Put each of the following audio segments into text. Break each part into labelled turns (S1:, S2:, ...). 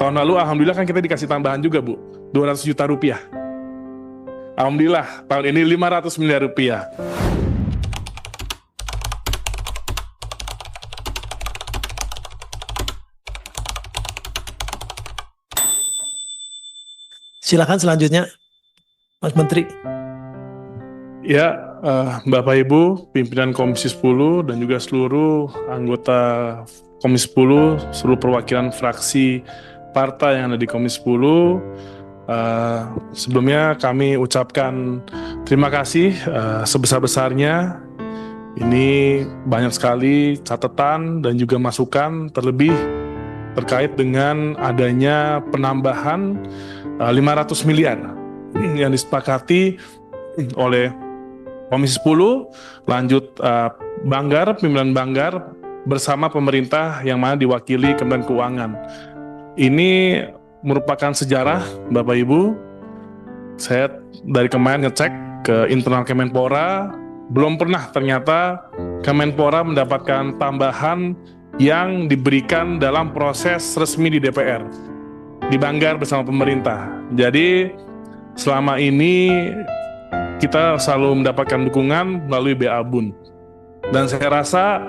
S1: Tahun lalu alhamdulillah kan kita dikasih tambahan juga, Bu, 200 juta rupiah. Alhamdulillah tahun ini 500 miliar rupiah.
S2: Silakan selanjutnya, Mas Menteri.
S1: Ya, Bapak Ibu, pimpinan Komisi 10 dan juga seluruh anggota Komisi 10, seluruh perwakilan fraksi partai yang ada di Komisi 10, sebelumnya kami ucapkan terima kasih sebesar-besarnya. Ini banyak sekali catatan dan juga masukan, terlebih terkait dengan adanya penambahan 500 miliar yang disepakati oleh Komisi 10, lanjut Banggar, pimpinan Banggar bersama pemerintah yang mana diwakili Kementerian Keuangan. Ini merupakan sejarah, Bapak Ibu. Saya dari kemarin ngecek ke internal Kemenpora, belum pernah ternyata Kemenpora mendapatkan tambahan yang diberikan dalam proses resmi di DPR, di Banggar bersama pemerintah. Jadi selama ini kita selalu mendapatkan dukungan melalui BA Bun. Dan saya rasa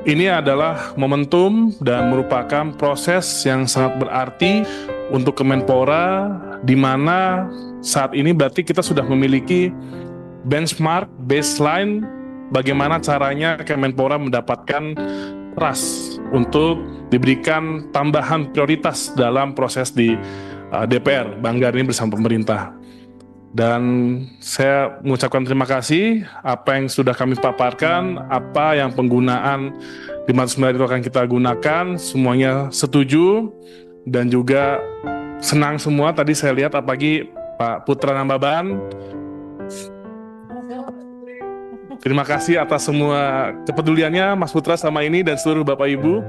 S1: ini adalah momentum dan merupakan proses yang sangat berarti untuk Kemenpora, di mana saat ini berarti kita sudah memiliki benchmark, baseline, bagaimana caranya Kemenpora mendapatkan trust untuk diberikan tambahan prioritas dalam proses di DPR, Banggar ini bersama pemerintah. Dan saya mengucapkan terima kasih apa yang sudah kami paparkan, apa yang penggunaan 500 miliar itu akan kita gunakan, semuanya setuju dan juga senang semua. Tadi saya lihat apalagi Pak Putra Nambaban. Terima kasih atas semua kepeduliannya Mas Putra sama ini dan seluruh Bapak Ibu.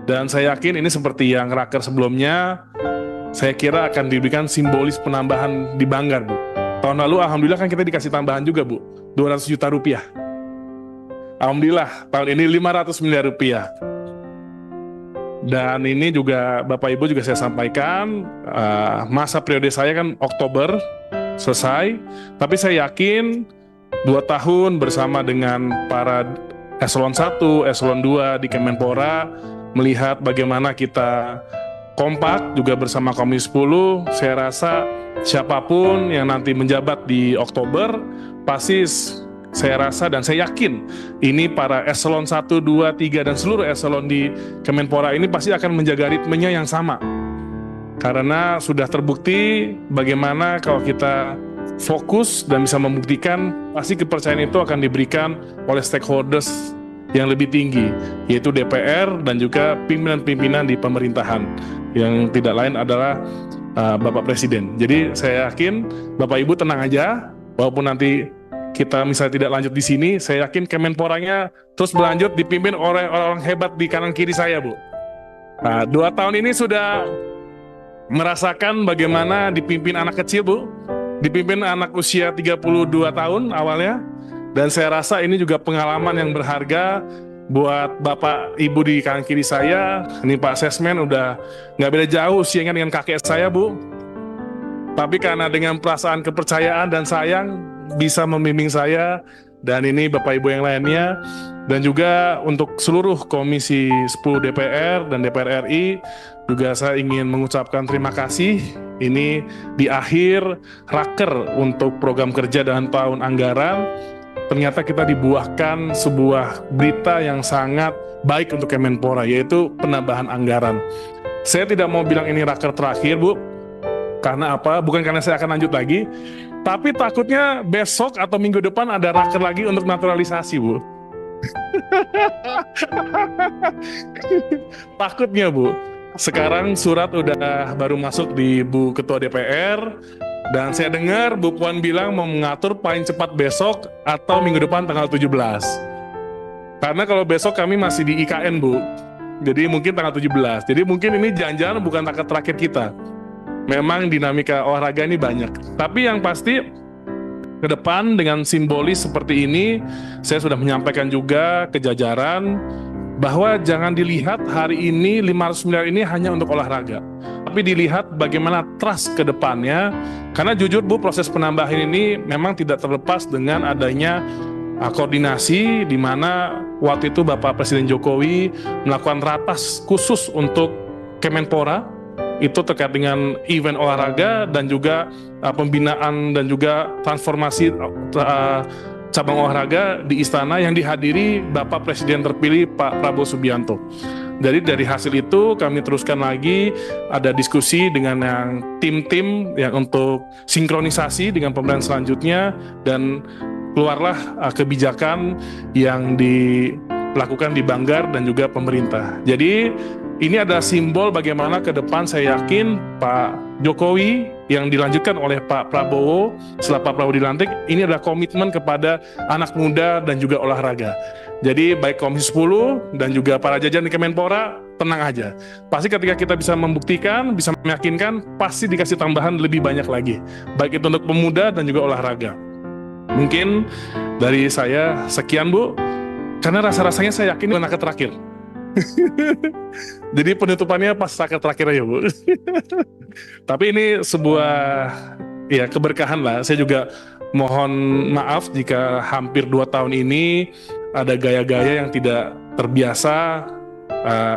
S1: Dan saya yakin ini seperti yang raker sebelumnya, saya kira akan diberikan simbolis penambahan di Banggar, Bu. Tahun lalu alhamdulillah kan kita dikasih tambahan juga, Bu, 200 juta rupiah. Alhamdulillah tahun ini 500 miliar rupiah. Dan ini juga Bapak Ibu juga saya sampaikan, masa periode saya kan Oktober selesai, tapi saya yakin 2 tahun bersama dengan para eselon 1, eselon 2 di Kemenpora, melihat bagaimana kita kompak juga bersama Komisi 10, saya rasa siapapun yang nanti menjabat di Oktober, pasti saya rasa dan saya yakin ini para eselon 1, 2, 3 dan seluruh eselon di Kemenpora ini pasti akan menjaga ritmenya yang sama. Karena sudah terbukti bagaimana kalau kita fokus dan bisa membuktikan, pasti kepercayaan itu akan diberikan oleh stakeholders yang lebih tinggi, yaitu DPR dan juga pimpinan-pimpinan di pemerintahan, yang tidak lain adalah Bapak Presiden. Jadi saya yakin Bapak Ibu tenang aja, walaupun nanti kita misalnya tidak lanjut di sini, saya yakin Kemenporanya terus berlanjut dipimpin oleh orang-orang hebat di kanan kiri saya, Bu. Nah, 2 tahun ini sudah merasakan bagaimana dipimpin anak kecil, Bu, dipimpin anak usia 32 tahun awalnya, dan saya rasa ini juga pengalaman yang berharga buat Bapak Ibu di kanan kiri saya. Ini Pak Sesmen udah nggak beda jauh usianya dengan kakek saya, Bu. Tapi karena dengan perasaan kepercayaan dan sayang bisa membimbing saya, dan ini Bapak Ibu yang lainnya, dan juga untuk seluruh Komisi 10 DPR dan DPR RI, juga saya ingin mengucapkan terima kasih. Ini di akhir raker untuk program kerja dan tahun anggaran, ternyata kita dibuahkan sebuah berita yang sangat baik untuk Kemenpora, yaitu penambahan anggaran. Saya tidak mau bilang ini raker terakhir, Bu. Karena apa? Bukan karena saya akan lanjut lagi, tapi takutnya besok atau minggu depan ada raker lagi untuk naturalisasi, Bu. Takutnya, Bu. Sekarang surat udah baru masuk di Bu Ketua DPR, dan saya dengar Bu Puan bilang mau mengatur paling cepat besok atau minggu depan tanggal 17. Karena kalau besok kami masih di IKN, Bu. Jadi mungkin tanggal 17. Jadi mungkin ini jangan-jangan bukan raker terakhir kita. Memang dinamika olahraga ini banyak. Tapi yang pasti ke depan dengan simbolis seperti ini, saya sudah menyampaikan juga ke jajaran bahwa jangan dilihat hari ini 500 miliar ini hanya untuk olahraga. tapi dilihat bagaimana trust ke depannya. Karena jujur Bu, proses penambahan ini memang tidak terlepas dengan adanya koordinasi di mana waktu itu Bapak Presiden Jokowi melakukan ratas khusus untuk Kemenpora, itu terkait dengan event olahraga dan juga pembinaan dan juga transformasi cabang olahraga di istana yang dihadiri Bapak Presiden terpilih Pak Prabowo Subianto. Jadi dari hasil itu kami teruskan lagi, ada diskusi dengan yang tim-tim yang untuk sinkronisasi dengan pemerintahan selanjutnya, dan keluarlah kebijakan yang dilakukan di Banggar dan juga pemerintah. Jadi ini adalah simbol bagaimana ke depan saya yakin Pak Jokowi yang dilanjutkan oleh Pak Prabowo setelah Pak Prabowo dilantik, ini adalah komitmen kepada anak muda dan juga olahraga. Jadi baik Komisi 10 dan juga para jajaran di Kemenpora, tenang aja. Pasti ketika kita bisa membuktikan, bisa meyakinkan, pasti dikasih tambahan lebih banyak lagi. Baik itu untuk pemuda dan juga olahraga. Mungkin dari saya sekian Bu, karena rasa-rasanya saya yakin ini naket terakhir. Jadi penutupannya pas naket terakhir aja Bu. Tapi ini sebuah ya keberkahan lah. Saya juga mohon maaf jika hampir 2 tahun ini ada gaya-gaya yang tidak terbiasa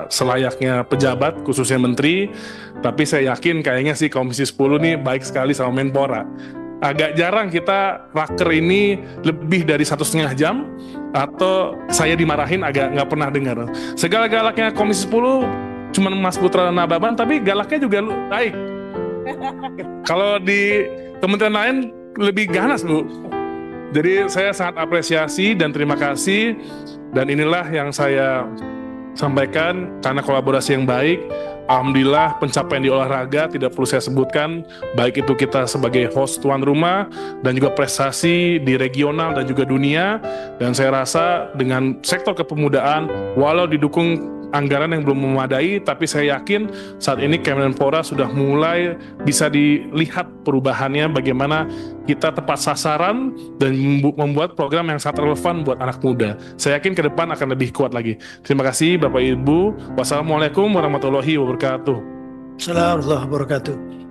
S1: selayaknya pejabat, khususnya menteri. Tapi saya yakin kayaknya sih Komisi 10 nih baik sekali sama Menpora. Agak jarang kita raker ini lebih dari 1,5 jam, atau saya dimarahin agak nggak pernah dengar. Segala-galaknya Komisi 10 cuma Mas Putra Nababan, tapi galaknya juga baik. Kalau di kementerian lain lebih ganas Bu. Jadi saya sangat apresiasi dan terima kasih, dan inilah yang saya sampaikan karena kolaborasi yang baik. Alhamdulillah pencapaian di olahraga tidak perlu saya sebutkan, baik itu kita sebagai host tuan rumah dan juga prestasi di regional dan juga dunia. Dan saya rasa dengan sektor kepemudaan, walau didukung anggaran yang belum memadai, tapi saya yakin saat ini Kemenpora sudah mulai bisa dilihat perubahannya, bagaimana kita tepat sasaran dan membuat program yang sangat relevan buat anak muda. Saya yakin ke depan akan lebih kuat lagi. Terima kasih Bapak Ibu. Wassalamualaikum warahmatullahi wabarakatuh.
S2: Assalamualaikum warahmatullahi wabarakatuh.